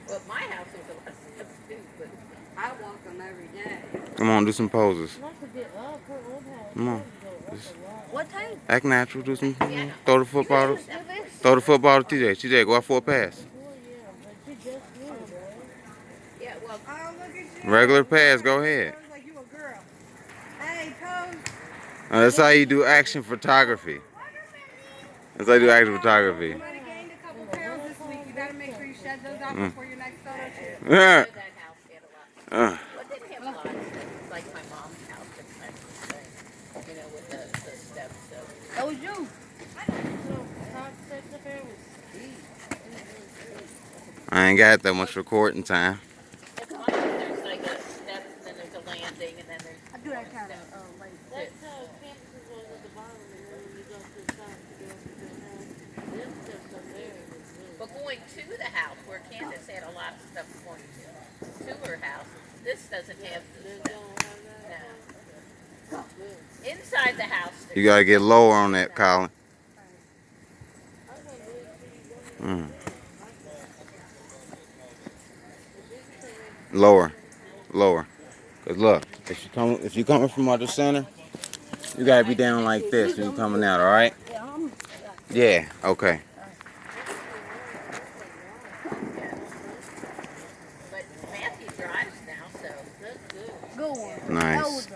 Well, my house was a lot of steps too, but I walk them every day. Come on, do some poses. Not to get up, her old house. Come on. Just, What time? Act natural. Do some. Yeah, I know. Throw the football. Throw the football to TJ. TJ, go out for a pass. before, yeah, but she just moved, right? Yeah, well, Oh, look at you. Regular pass. Go ahead. Pose like you a girl. Hey, pose. That's how you do action photography. That's how you do action photography. You might have gained a couple pounds this week. You got to make sure you shed those off before your next photo shoot. I know that house had a lot. Uh, Well, it didn't have a lot of steps. It's like my mom's house in Texas, you know, with the steps. So that was you. So, top steps up there was steep. It was really steep. I ain't got that much recording time. It's funny. There's like a steps, and then there's a landing, and then there's. I do that kind of like That's how campuses was at the bottom, and then when you go to the top to go to the house, them steps up there was really But going to the house where Candace had a lot of stuff going to her house, this doesn't have the They steps. don't have that. No. Good. Inside the house, You gotta get lower on that, Colin. I can't believe she don't Mm. Lower, lower. Cause look, if you coming from out the center, you gotta be down like this when you coming out. All right? Yeah. Okay. but Matthew drives now, so That's good. go on. Nice.